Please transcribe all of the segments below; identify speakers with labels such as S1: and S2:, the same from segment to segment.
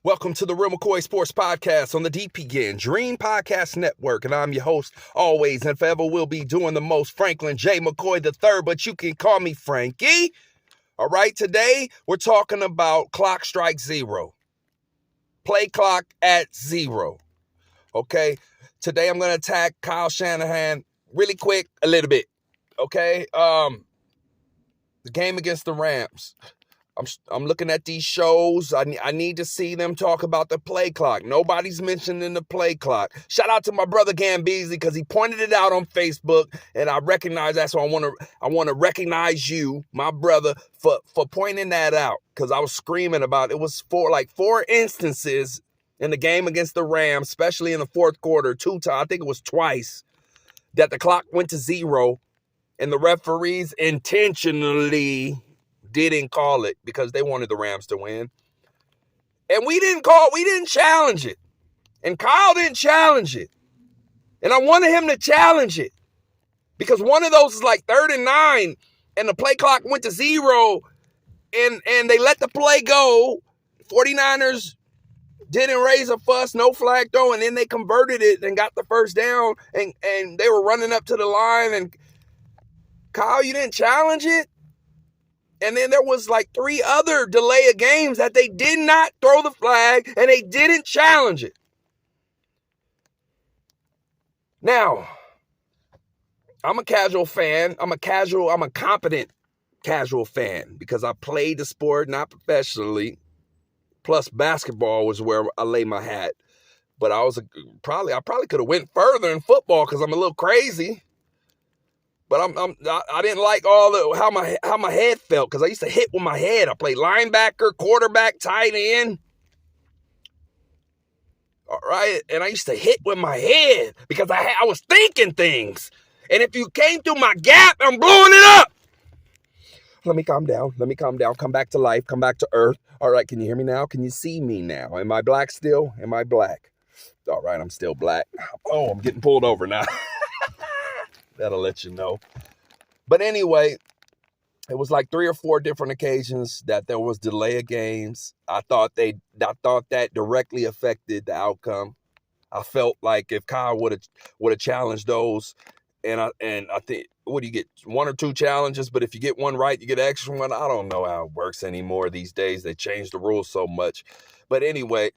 S1: Welcome to the Real McCoy Sports Podcast on the DPN Dream Podcast Network, and I'm your host, always and forever will be doing the most, Franklin J. McCoy III, but you can call me Frankie. All right, today we're talking about clock strike zero. Play clock at zero. Okay, today I'm going to attack Kyle Shanahan really quick, a little bit. Okay, the game against the Rams. I'm looking at these shows. I need to see them talk about the play clock. Nobody's mentioning the play clock. Shout out to my brother Gambeezy because he pointed it out on Facebook, and I recognize that. So I want to recognize you, my brother, for pointing that out because I was screaming about it. It was four instances in the game against the Rams, especially in the fourth quarter. I think it was twice that the clock went to zero, and the referees intentionally didn't call it because they wanted the Rams to win. And we didn't challenge it. And Kyle didn't challenge it. And I wanted him to challenge it. Because one of those is like 3rd and 9, and the play clock went to zero, and they let the play go. 49ers didn't raise a fuss, no flag throw, and then they converted it and got the first down, and they were running up to the line, and Kyle, you didn't challenge it? And then there was like 3 other delay of games that they did not throw the flag and they didn't challenge it. Now, I'm a casual fan. I'm a competent casual fan because I played the sport, not professionally. Plus basketball was where I lay my hat. But I probably could have went further in football because I'm a little crazy. But I didn't like how my head felt because I used to hit with my head. I played linebacker, quarterback, tight end. All right, and I used to hit with my head because I was thinking things. And if you came through my gap, I'm blowing it up. Let me calm down. Come back to life. Come back to earth. All right, can you hear me now? Can you see me now? Am I black still? Am I black? All right, I'm still black. Oh, I'm getting pulled over now. That'll let you know. But anyway, it was like 3 or 4 different occasions that there was delay of games. I thought that directly affected the outcome. I felt like if Kyle would have challenged those, and I think, what do you get, 1 or 2 challenges? But if you get one right, you get an extra one. I don't know how it works anymore these days. They changed the rules so much. But anyway,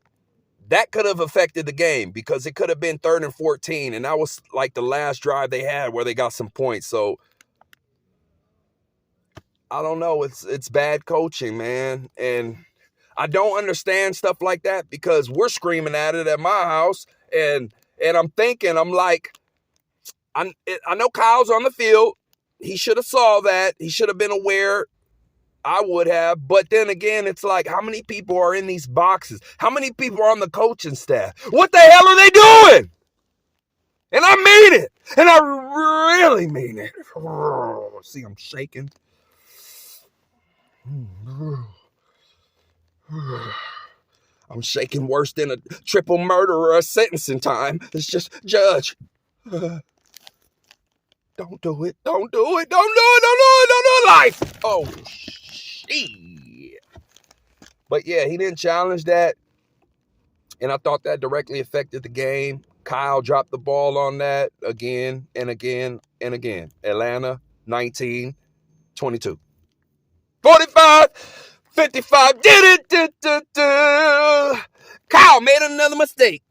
S1: that could have affected the game because it could have been 3rd and 14, and that was like the last drive they had where they got some points. So I don't know. It's bad coaching, man, and I don't understand stuff like that because we're screaming at it at my house, and I'm thinking, I'm like, I know Kyle's on the field. He should have saw that. He should have been aware. I would have, but then again, it's like, how many people are in these boxes? How many people are on the coaching staff? What the hell are they doing? And I mean it. And I really mean it. See, I'm shaking. I'm shaking worse than a triple murder or a sentencing time. It's just, Judge, don't do it. Don't do it. Don't do it. Don't do it. Don't do it. Life. Oh, shit. But yeah, he didn't challenge that. And I thought that directly affected the game. Kyle dropped the ball on that again and again and again. Atlanta, 19-22. 45, 55. Did it. Kyle made another mistake.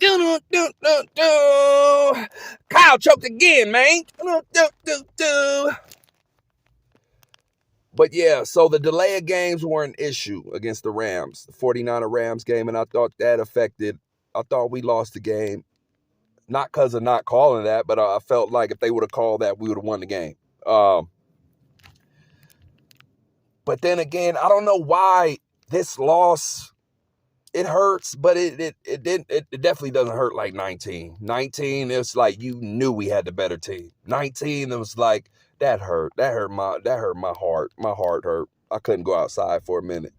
S1: Kyle choked again, man. But yeah, so the delay of games were an issue against the Rams, the 49er Rams game, and I thought we lost the game. Not because of not calling that, but I felt like if they would have called that, we would have won the game. But then again, I don't know why this loss, it hurts, but it definitely doesn't hurt like 19. 19, it's like you knew we had the better team. 19, it was like, that hurt. That hurt my heart. My heart hurt. I couldn't go outside for a minute.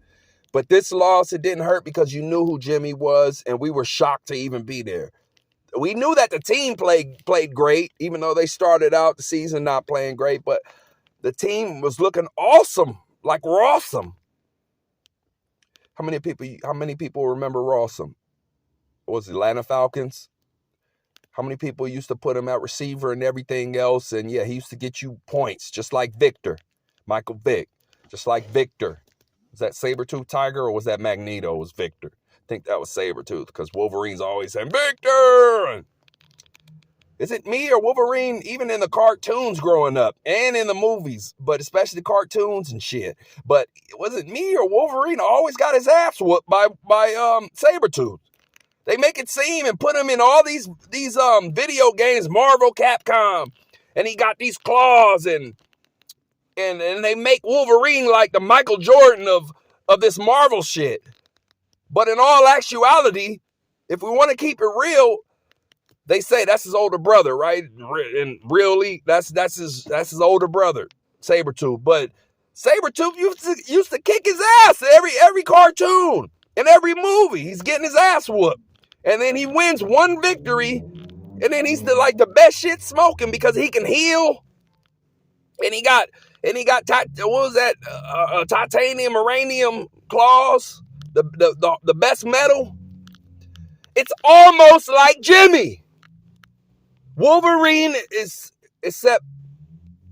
S1: But this loss, it didn't hurt because you knew who Jimmy was, and we were shocked to even be there. We knew that the team played great, even though they started out the season not playing great, but the team was looking awesome, like we're awesome. How many people remember Rawson? What was it, Atlanta Falcons? How many people used to put him at receiver and everything else? And yeah, he used to get you points, just like Victor. Michael Vick. Just like Victor. Was that Sabretooth Tiger or was that Magneto? It was Victor. I think that was Sabretooth because Wolverine's always saying, Victor! Is it me or Wolverine, even in the cartoons growing up and in the movies, but especially cartoons and shit? But was it me or Wolverine always got his ass whooped by Sabretooth? They make it seem and put him in all these video games, Marvel, Capcom, and he got these claws and they make Wolverine like the Michael Jordan of this Marvel shit. But in all actuality, if we want to keep it real, they say that's his older brother, right? And really, that's his older brother, Sabretooth. But Sabretooth used to kick his ass in every cartoon, in every movie. He's getting his ass whooped. And then he wins one victory, and then he's the best shit smoking because he can heal. And he got what was that? Titanium, uranium claws, the best metal. It's almost like Jimmy. Wolverine is except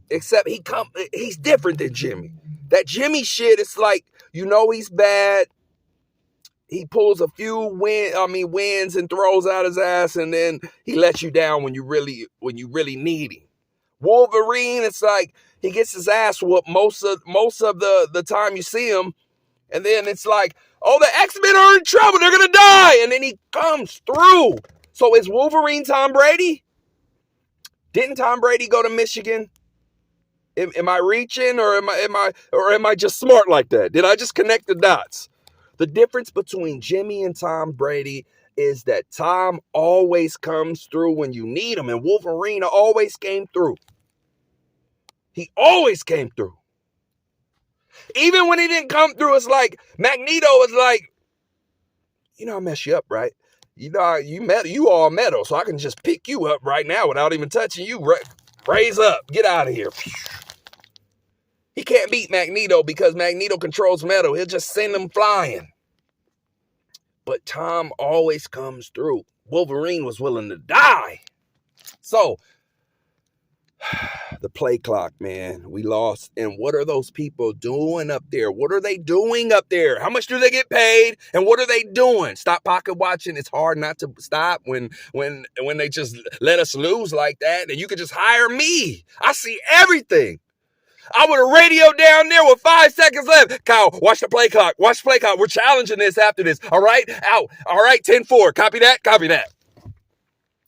S1: he's different than Jimmy. That Jimmy shit, it's like, he's bad. He pulls a few wins and throws out his ass, and then he lets you down when you really need him. Wolverine, it's like he gets his ass whooped most of the time you see him, and then it's like, oh, the X-Men are in trouble, they're gonna die, and then he comes through. So is Wolverine Tom Brady? Didn't Tom Brady go to Michigan? Am I reaching, or am I just smart like that? Did I just connect the dots? The difference between Jimmy and Tom Brady is that Tom always comes through when you need him, and Wolverine always came through. He always came through. Even when he didn't come through, it's like Magneto was like, I mess you up, right? You all metal, so I can just pick you up right now without even touching you. Raise up, get out of here. He can't beat Magneto because Magneto controls metal. He'll just send him flying. But Tom always comes through. Wolverine was willing to die. So, the play clock, man. We lost. And what are those people doing up there? What are they doing up there? How much do they get paid? And what are they doing? Stop pocket watching. It's hard not to stop when they just let us lose like that. And you could just hire me. I see everything. I would have radioed down there with 5 seconds left. Kyle, watch the play clock. Watch the play clock. We're challenging this after this. All right? Out. All right, 10-4. Copy that. Copy that.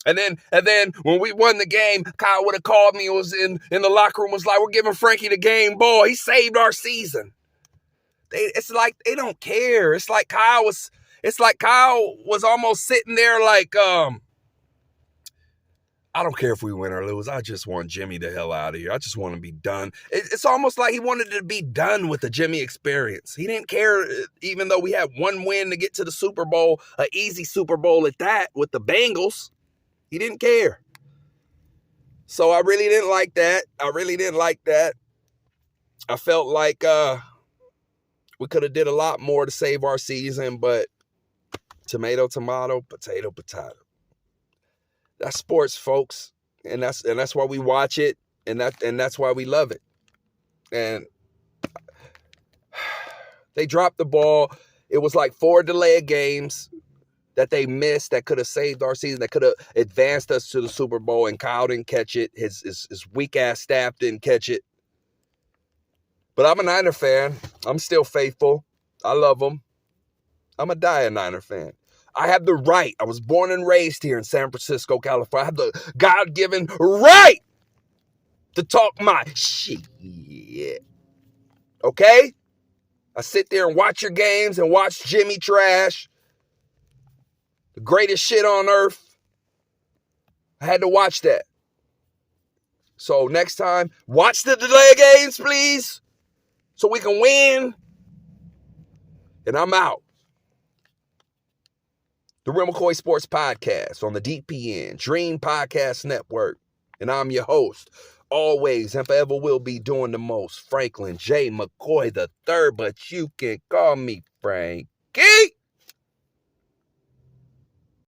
S1: And then when we won the game, Kyle would have called me. It was in the locker room. Was like, we're giving Frankie the game ball. He saved our season. It's like they don't care. It's like Kyle was almost sitting there like, I don't care if we win or lose. I just want Jimmy the hell out of here. I just want to be done. It's almost like he wanted to be done with the Jimmy experience. He didn't care, even though we had one win to get to the Super Bowl, an easy Super Bowl at that with the Bengals. He didn't care. So I really didn't like that. I felt like we could have did a lot more to save our season, but tomato, tomato, potato, potato. That's sports, folks, and that's why we watch it, and that's why we love it. And they dropped the ball. It was like 4 delayed games that they missed that could have saved our season, that could have advanced us to the Super Bowl, and Kyle didn't catch it. His weak-ass staff didn't catch it. But I'm a Niner fan. I'm still faithful. I love them. I'm a die Niner fan. I have the right. I was born and raised here in San Francisco, California. I have the God-given right to talk my shit. Okay? I sit there and watch your games and watch Jimmy trash. The greatest shit on earth. I had to watch that. So next time, watch the delay games, please, so we can win. And I'm out. The Real McCoy Sports Podcast on the DPN Dream Podcast Network. And I'm your host, always and forever will be doing the most, Franklin J. McCoy III, but you can call me Frank. Frankie.